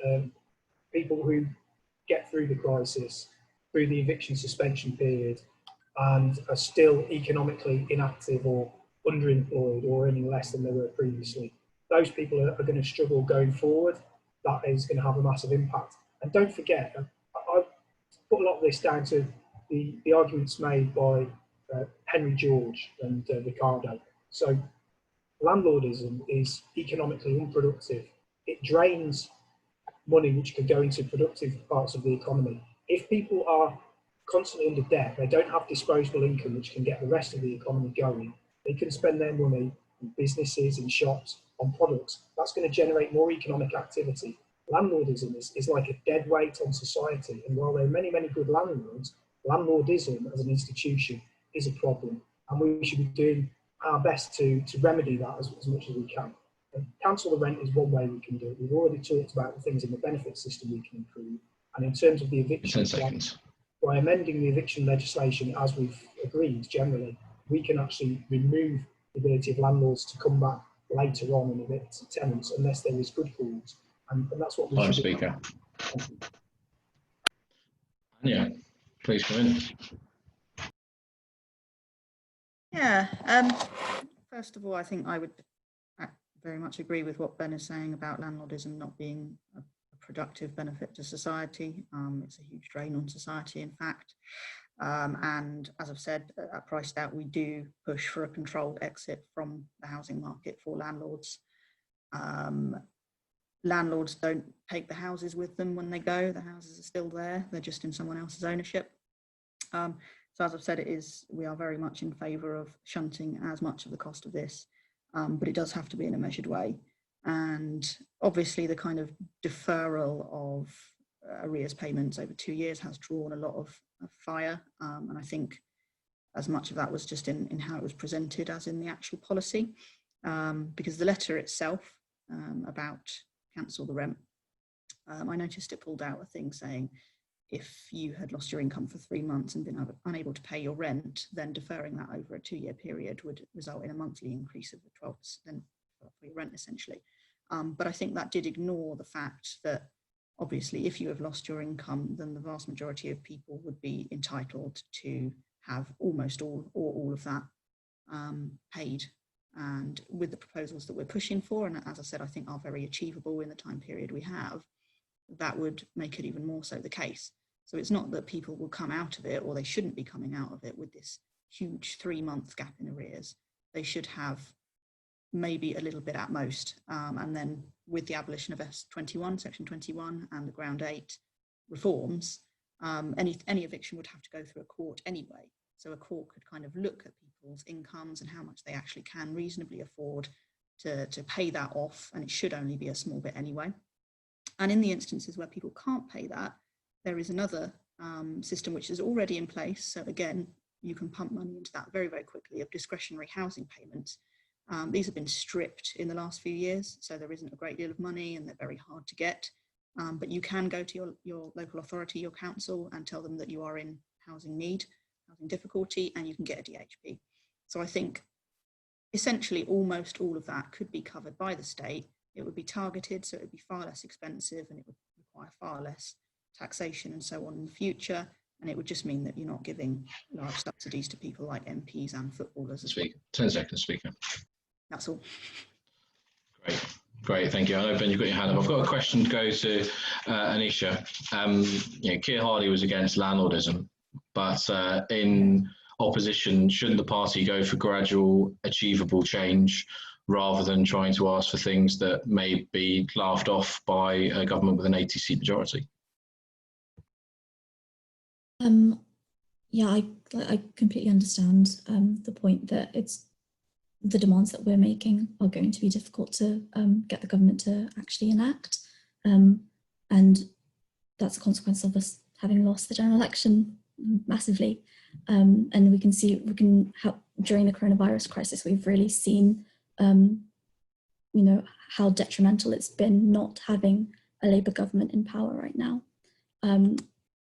People who get through the crisis, through the eviction suspension period, and are still economically inactive or underemployed or earning less than they were previously. Those people are going to struggle going forward. That is going to have a massive impact. And don't forget, I put a lot of this down to the arguments made by Henry George and Ricardo. So landlordism is economically unproductive. It drains money which could go into productive parts of the economy. If people are constantly under debt, they don't have disposable income which can get the rest of the economy going. They can spend their money in businesses, in shops, on products. That's going to generate more economic activity. Landlordism is like a dead weight on society. And while there are many, many good landlords, landlordism as an institution is a problem. And we should be doing our best to remedy that as much as we can. And cancel the rent is one way we can do it. We've already talked about the things in the benefit system we can improve. And in terms of the eviction, by amending the eviction legislation as we've agreed generally, we can actually remove the ability of landlords to come back later on and evict tenants unless there is good cause. And that's what we should do. Anya, please come in. Yeah, first of all, I think I would very much agree with what Ben is saying about landlordism not being a productive benefit to society. It's a huge drain on society, in fact. And as I've said, at PricedOut, we do push for a controlled exit from the housing market for landlords. Landlords don't take the houses with them when they go. The houses are still there. They're just in someone else's ownership. So as I've said, we are very much in favour of shunting as much of the cost of this, but it does have to be in a measured way. And obviously the kind of deferral of arrears payments over 2 years has drawn a lot of fire. And I think as much of that was just in how it was presented as in the actual policy, because the letter itself about cancel the rent, I noticed it pulled out a thing saying, if you had lost your income for 3 months and been unable to pay your rent, then deferring that over a 2-year period would result in a monthly increase of 12% for your rent, essentially. But I think that did ignore the fact that obviously if you have lost your income, then the vast majority of people would be entitled to have almost all or all of that paid. And with the proposals that we're pushing for, and as I said, I think are very achievable in the time period we have, that would make it even more so the case. So it's not that people will come out of it, or they shouldn't be coming out of it with this huge 3-month gap in arrears. They should have maybe a little bit at most. And then with the abolition of S21, Section 21 and the Ground 8 reforms, any eviction would have to go through a court anyway. So a court could kind of look at people's incomes and how much they actually can reasonably afford to pay that off. And it should only be a small bit anyway. And in the instances where people can't pay that, there is another system which is already in place. So again, you can pump money into that very, very quickly, of discretionary housing payments, These have been stripped in the last few years, so there isn't a great deal of money and they're very hard to get. But you can go to your local authority, your council, and tell them that you are in housing need, housing difficulty, and you can get a DHP. So I think essentially almost all of that could be covered by the state. It would be targeted, so it would be far less expensive and it would require far less taxation and so on in the future. And it would just mean that you're not giving large subsidies to people like MPs and footballers as well. 10 seconds, speaker. That's all. Great, thank you. I know, Ben, you've got your hand up. I've got a question to go to Anisha. Keir Hardie was against landlordism, but in opposition, shouldn't the party go for gradual, achievable change rather than trying to ask for things that may be laughed off by a government with an 80-seat majority? Yeah, I completely understand the point that it's the demands that we're making are going to be difficult to get the government to actually enact. And that's a consequence of us having lost the general election massively. And we can see, during the coronavirus crisis, we've really seen, how detrimental it's been not having a Labour government in power right now.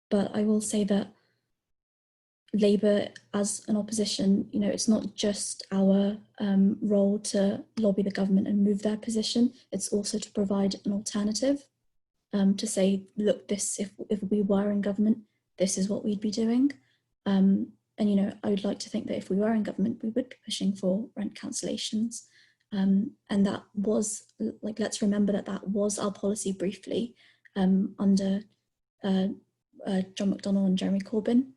But I will say that Labour as an opposition, it's not just our role to lobby the government and move their position, it's also to provide an alternative, to say, look, if we were in government, this is what we'd be doing. And, I would like to think that if we were in government, we would be pushing for rent cancellations. And that was, let's remember that was our policy briefly under John McDonnell and Jeremy Corbyn.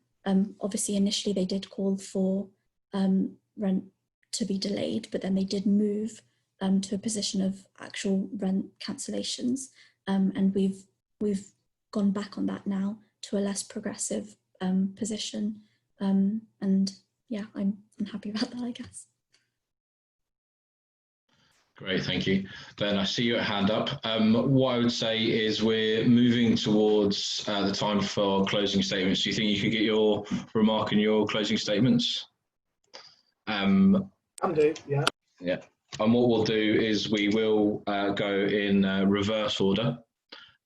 Obviously, initially they did call for rent to be delayed, but then they did move to a position of actual rent cancellations. And we've gone back on that now to a less progressive position. And yeah, I'm happy about that, I guess. Great, thank you. Ben, I see your hand up. What I would say is we're moving towards the time for closing statements. Do you think you could get your remark and your closing statements? Can do, yeah. Yeah, and what we'll do is we will go in reverse order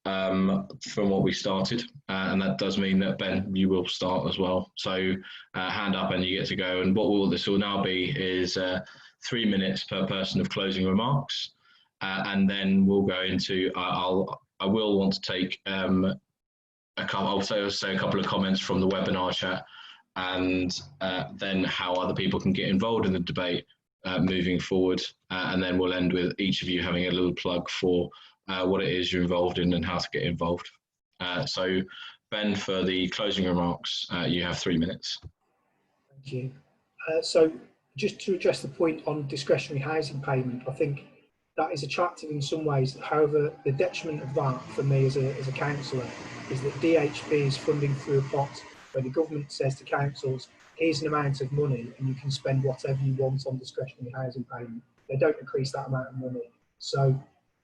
from what we started. And that does mean that, Ben, you will start as well. So hand up and you get to go. And what this will now be is 3 minutes per person of closing remarks, and then we'll go into. I will want to take I'll say a couple of comments from the webinar chat, and then how other people can get involved in the debate moving forward, and then we'll end with each of you having a little plug for what it is you're involved in and how to get involved. So, Ben, for the closing remarks, you have 3 minutes. Thank you. So, just to address the point on discretionary housing payment, I think that is attractive in some ways. However, the detriment of that for me as a councillor is that DHB is funding through a pot where the government says to councils, here's an amount of money and you can spend whatever you want on discretionary housing payment. They don't increase that amount of money. So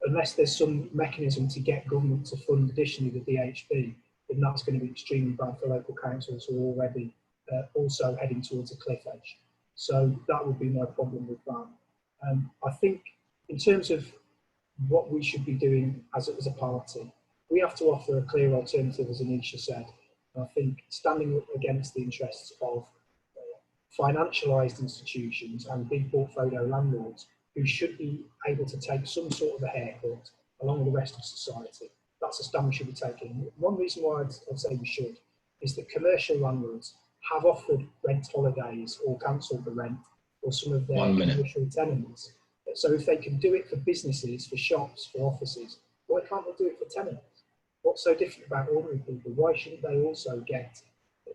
unless there's some mechanism to get government to fund additionally the DHB, then that's going to be extremely bad for local councils who are already also heading towards a cliff edge. So that would be my problem with that. I think in terms of what we should be doing as a party, we have to offer a clear alternative, as Anisha said. And I think standing up against the interests of financialised institutions and big portfolio landlords who should be able to take some sort of a haircut along with the rest of society, that's a stand we should be taking. One reason why I'd say we should is that commercial landlords have offered rent holidays or cancelled the rent or some of their commercial tenants. So if they can do it for businesses, for shops, for offices, why can't they do it for tenants? What's so different about ordinary people? Why shouldn't they also get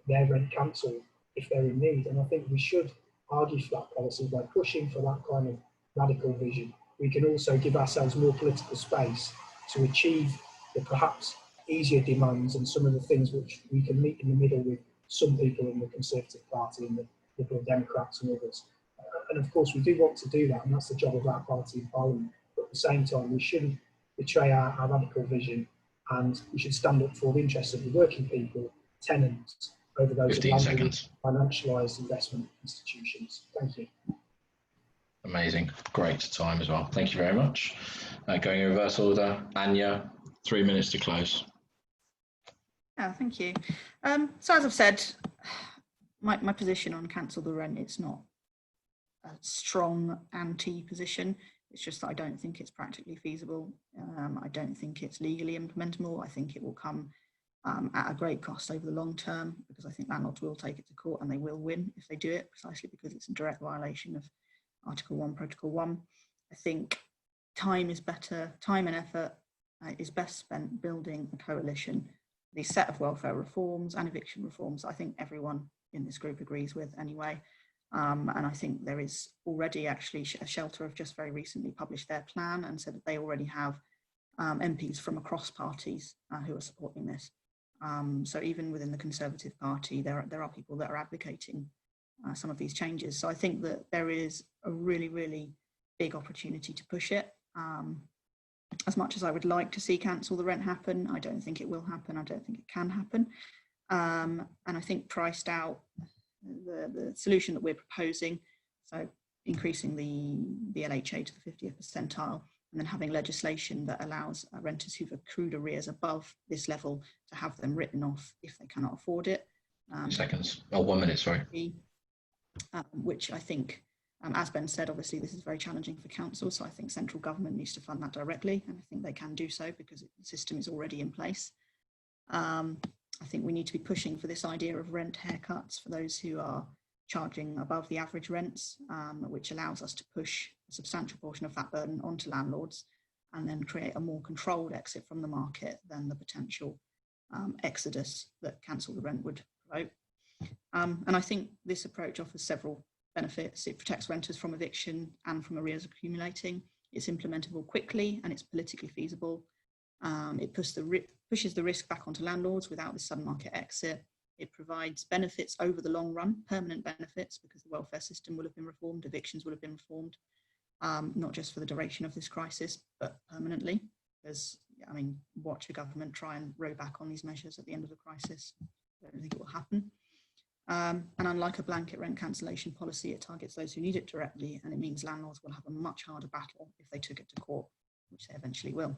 their rent cancelled if they're in need? And I think we should argue for that policy by pushing for that kind of radical vision. We can also give ourselves more political space to achieve the perhaps easier demands and some of the things which we can meet in the middle with some people in the Conservative Party and the Liberal Democrats and others. And of course we do want to do that, and that's the job of our party in Parliament. But at the same time, we shouldn't betray our radical vision, and we should stand up for the interests of the working people, tenants, over those of financialised investment institutions. Thank you. Amazing. Great time as well. Thank you very much. Going in reverse order, Anya, 3 minutes to close. Yeah, thank you. So as I've said, my position on cancel the rent, it's not a strong anti-position. It's just that I don't think it's practically feasible. I don't think it's legally implementable. I think it will come at a great cost over the long term, because I think landlords will take it to court and they will win if they do it, precisely because it's a direct violation of Article 1, Protocol 1. I think time is better, time and effort is best spent building a coalition, the set of welfare reforms and eviction reforms I think everyone in this group agrees with anyway. And I think there is already actually Cllr have just very recently published their plan and said that they already have MPs from across parties who are supporting this. So even within the Conservative Party, there are people that are advocating some of these changes. So I think that there is a really, really big opportunity to push it. As much as I would like to see cancel the rent happen, I don't think it will happen. I don't think it can happen. And I think priced out, the solution that we're proposing, so increasing the LHA to the 50th percentile, and then having legislation that allows renters who've accrued arrears above this level to have them written off if they cannot afford it. seconds. Oh, 1 minute, sorry. Which I think, as Ben said, obviously this is very challenging for council, so I think central government needs to fund that directly, and I think they can do so because the system is already in place. I think we need to be pushing for this idea of rent haircuts for those who are charging above the average rents, which allows us to push a substantial portion of that burden onto landlords and then create a more controlled exit from the market than the potential exodus that cancel the rent would provoke. And I think this approach offers several benefits. It protects renters from eviction and from arrears accumulating. It's implementable quickly and it's politically feasible. It pushes the risk back onto landlords without the sudden market exit. It provides benefits over the long run, permanent benefits, because the welfare system will have been reformed, evictions will have been reformed, not just for the duration of this crisis, but permanently. Because, I mean, watch a government try and row back on these measures at the end of the crisis. I don't think it will happen. And unlike a blanket rent cancellation policy, it targets those who need it directly, and it means landlords will have a much harder battle if they took it to court, which they eventually will.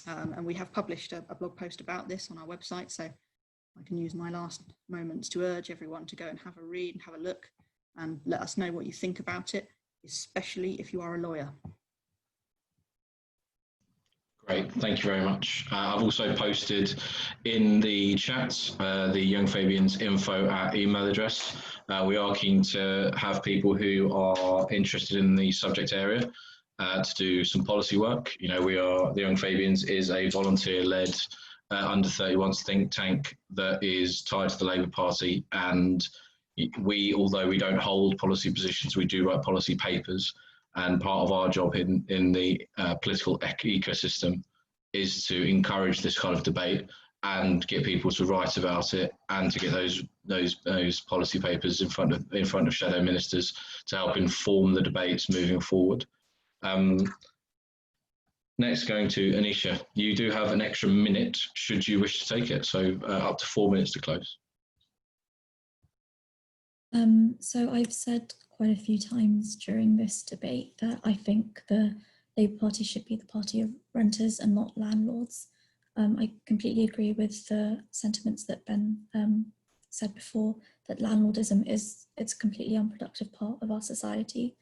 And we have published a blog post about this on our website, so I can use my last moments to urge everyone to go and have a read and have a look and let us know what you think about it, especially if you are a lawyer. Great, thank you very much. I've also posted in the chat the Young Fabians info email address. We are keen to have people who are interested in the subject area to do some policy work. You know, the Young Fabians is a volunteer-led under 31s think tank that is tied to the Labour Party, and although we don't hold policy positions, we do write policy papers, and part of our job in the political ecosystem is to encourage this kind of debate and get people to write about it and to get those policy papers in front of shadow ministers to help inform the debates moving forward. Next, going to Anisha. You do have an extra minute should you wish to take it, so up to 4 minutes to close. So I've said quite a few times during this debate that I think the Labour Party should be the party of renters and not landlords. I completely agree with the sentiments that Ben said before, that landlordism it's a completely unproductive part of our society.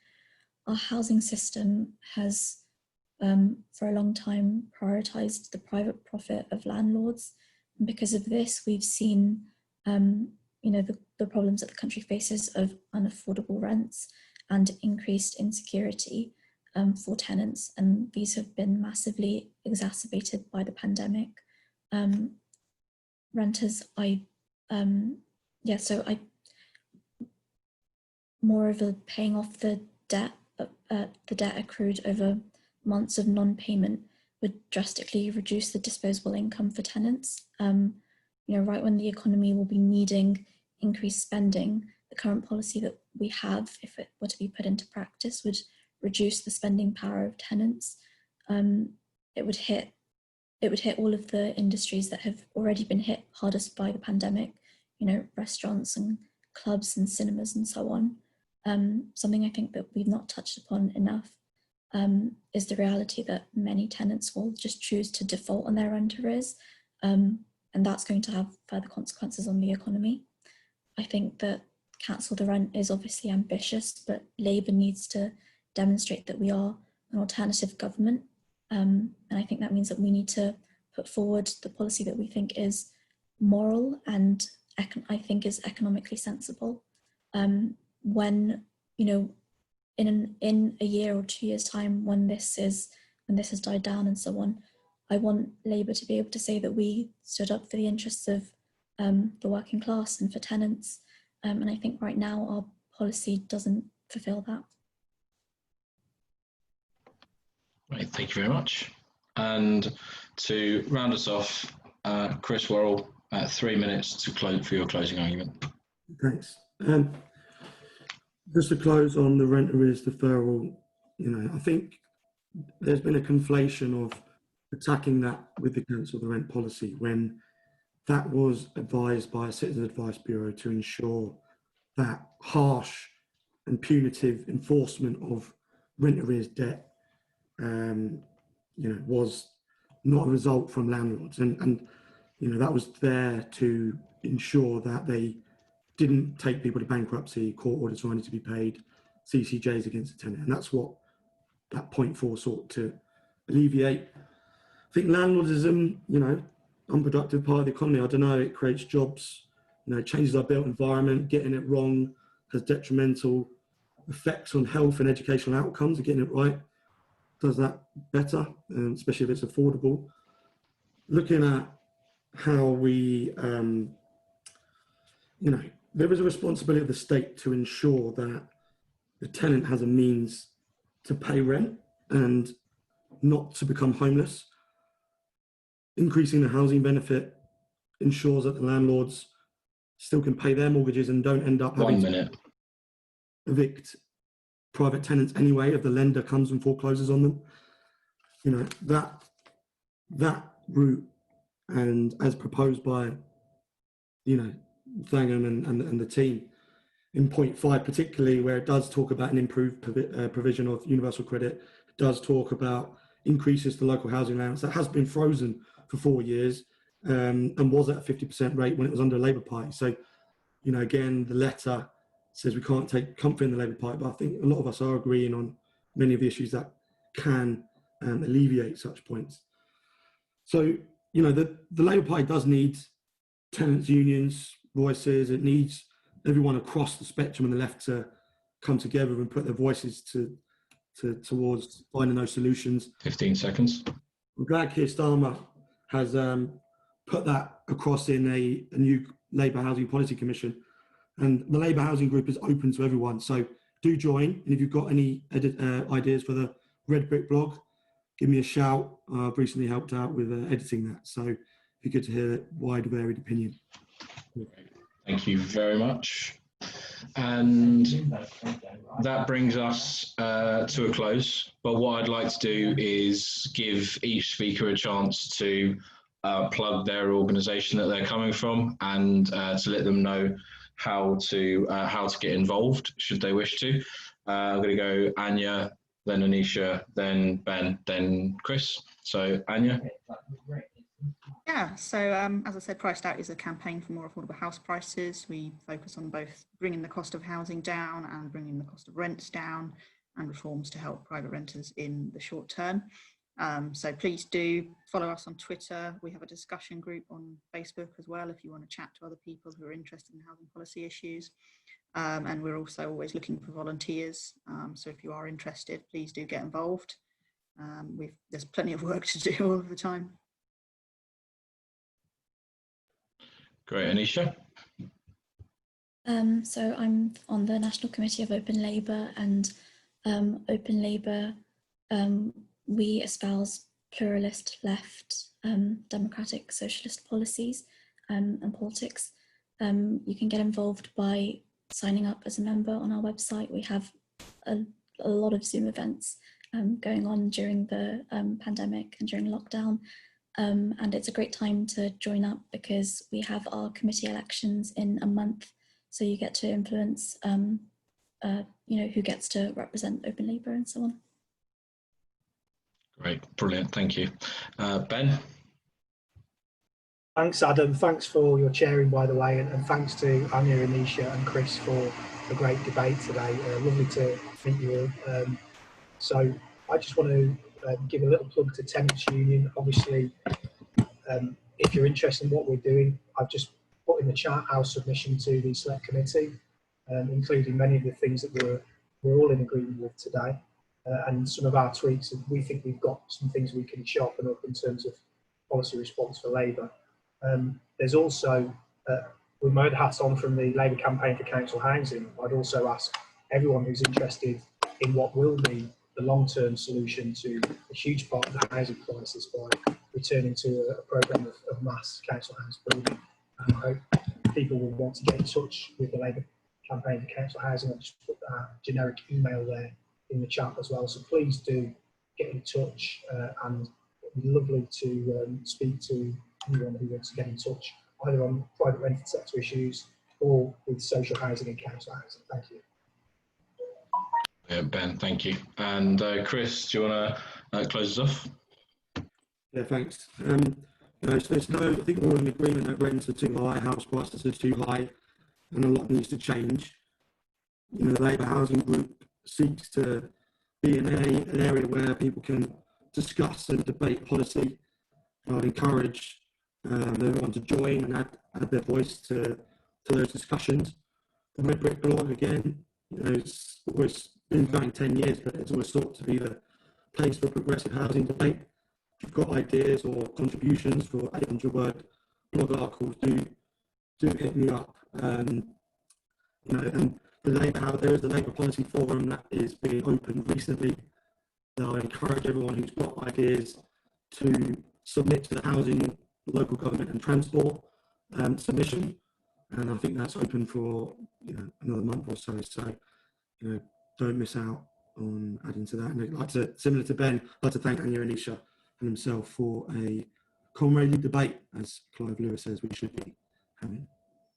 Our housing system has for a long time prioritised the private profit of landlords. And because of this, we've seen the problems that the country faces of unaffordable rents and increased insecurity for tenants, and these have been massively exacerbated by the pandemic. Renters, moreover, paying off the debt accrued over months of non-payment would drastically reduce the disposable income for tenants. Right when the economy will be needing increased spending, the current policy that we have, if it were to be put into practice, would reduce the spending power of tenants. It would hit all of the industries that have already been hit hardest by the pandemic, restaurants and clubs and cinemas and so on. something I think that we've not touched upon enough is the reality that many tenants will just choose to default on their rent arrears, and that's going to have further consequences on the economy. I think that Cancel the Rent is obviously ambitious, but Labour needs to demonstrate that we are an alternative government, and I think that means that we need to put forward the policy that we think is moral and I think is economically sensible. When, you know, in a year or 2 years' time, when this has died down and so on, I want Labour to be able to say that we stood up for the interests of the working class and for tenants. And I think right now our policy doesn't fulfil that. Right, thank you very much. And to round us off, Chris Worrall, 3 minutes to close for your closing argument. Thanks. Just to close on the rent arrears deferral, you know, I think there's been a conflation of attacking that with the Cancel the Rent policy when that was advised by a Citizen Advice Bureau to ensure that harsh and punitive enforcement of rent arrears debt, you know, was not a result from landlords, and you know that was there to ensure that they didn't take people to bankruptcy, court orders money to be paid, CCJs against the tenant, and that's what that 0.4 sought to alleviate. I think landlordism, you know, unproductive part of the economy. I don't know, it creates jobs, you know, changes our built environment. Getting it wrong has detrimental effects on health and educational outcomes. Getting it right does that better, especially if it's affordable. Looking at how we, you know, there is a responsibility of the state to ensure that the tenant has a means to pay rent and not to become homeless. Increasing the housing benefit ensures that the landlords still can pay their mortgages and don't end up having to evict private tenants anyway if the lender comes and forecloses on them. You know, that route, and as proposed by, you know, Thangam and the team in 0.5, particularly where it does talk about an improved provision of universal credit, does talk about increases to local housing allowance that has been frozen for 4 years and was at a 50% rate when it was under Labour Party. So, you know, again, the letter says we can't take comfort in the Labour Party, but I think a lot of us are agreeing on many of the issues that can alleviate such points. So, you know, the Labour Party does need tenants' unions, voices. It needs everyone across the spectrum on the left to come together and put their voices towards finding those solutions. 15 seconds. I'm glad Keir Starmer has put that across in a new Labour Housing Policy Commission. And the Labour Housing Group is open to everyone. So do join. And if you've got any ideas for the Red Brick blog, give me a shout. I've recently helped out with editing that. So it'd be good to hear a wide, varied opinion. Thank you very much. And that brings us to a close. But what I'd like to do is give each speaker a chance to plug their organisation that they're coming from and to let them know how to get involved should they wish to. I'm going to go Anya, then Anisha, then Ben, then Chris. So Anya. Yeah, so as I said, PricedOut is a campaign for more affordable house prices. We focus on both bringing the cost of housing down and bringing the cost of rents down, and reforms to help private renters in the short term. So please do follow us on Twitter. We have a discussion group on Facebook as well if you want to chat to other people who are interested in housing policy issues. And we're also always looking for volunteers. So if you are interested, please do get involved. There's plenty of work to do all of the time. Great, Anisha. So I'm on the National Committee of Open Labour, and Open Labour, we espouse pluralist, left, democratic, socialist policies and politics. You can get involved by signing up as a member on our website. We have a lot of Zoom events going on during the pandemic and during lockdown. And it's a great time to join up because we have our committee elections in a month. So you get to influence who gets to represent Open Labour and so on. Great, brilliant, thank you. Ben? Thanks, Adam. Thanks for your chairing, by the way, and thanks to Anya, Anisha and Chris for a great debate today. Lovely to meet you all. So I just want to give a little plug to Tenants Union. Obviously, if you're interested in what we're doing, I've just put in the chat our submission to the Select Committee, including many of the things that we're all in agreement with today. And some of our tweaks, we think we've got some things we can sharpen up in terms of policy response for Labour. There's also, with my hats on from the Labour campaign for council housing, I'd also ask everyone who's interested in what will be the long-term solution to a huge part of the housing crisis by returning to a programme of mass council house building. And I hope people will want to get in touch with the Labour campaign for council housing. I'll just put that generic email there in the chat as well. So please do get in touch, and it'd be lovely to speak to anyone who wants to get in touch, either on private rented sector issues or with social housing and council housing. Thank you. Yeah, Ben, thank you. And Chris, do you want to close us off? Yeah, thanks. So there's I think we're all in agreement that rents are too high, house prices are too high, and a lot needs to change. The Labour Housing Group seeks to be an area where people can discuss and debate policy. I'd encourage everyone to join and add their voice to those discussions. The Red Brick blog, again, it's always been going 10 years, but it's always thought to be the place for progressive housing debate. If you've got ideas or contributions for 800-word blog articles, do hit me up. And there is the Labour Policy Forum that is being opened recently. I encourage everyone who's got ideas to submit to the Housing, Local Government and Transport submission, and I think that's open for another month or so. So don't miss out on adding to that. And I'd like to, similar to Ben, I'd like to thank Anya, Anisha and himself for a comradely debate, as Clive Lewis says we should be having.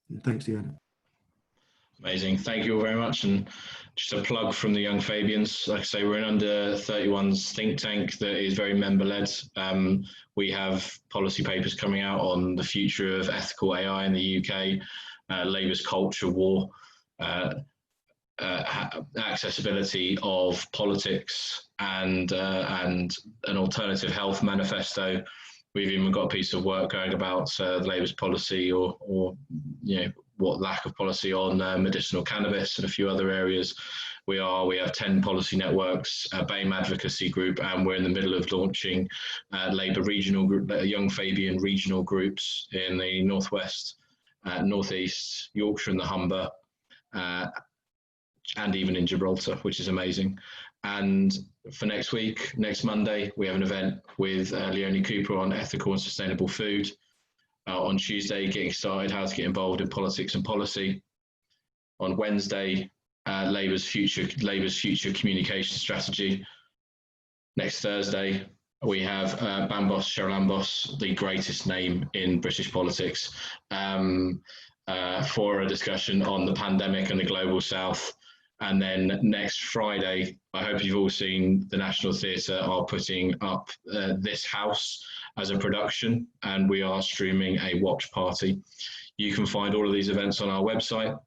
And thanks to you, Adam. Amazing, thank you all very much. And just a plug from the Young Fabians, like I say, we're an under 31s think tank that is very member-led. We have policy papers coming out on the future of ethical AI in the UK, Labour's culture war, accessibility of politics, and an alternative health manifesto. We've even got a piece of work going about Labour's policy or what lack of policy on medicinal cannabis and a few other areas. We have 10 policy networks, a BAME advocacy group, and we're in the middle of launching Labour regional group, Young Fabian regional groups in the Northwest, Northeast, Yorkshire and the Humber, and even in Gibraltar, which is amazing. And for next week, next Monday, we have an event with Leonie Cooper on ethical and sustainable food. On Tuesday, getting started, how to get involved in politics and policy. On Wednesday, Labour's future communication strategy. Next Thursday, we have Bambos Charalambos, the greatest name in British politics, for a discussion on the pandemic and the global south. And then next Friday, I hope you've all seen the National Theatre are putting up This House as a production, and we are streaming a watch party. You can find all of these events on our website.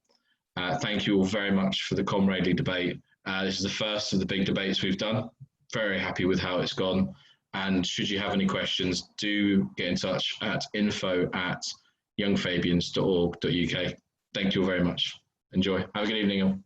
Thank you all very much for the comradely debate. This is the first of the big debates we've done. Very happy with how it's gone. And should you have any questions, do get in touch at info@youngfabians.org.uk. Thank you all very much. Enjoy. Have a good evening all.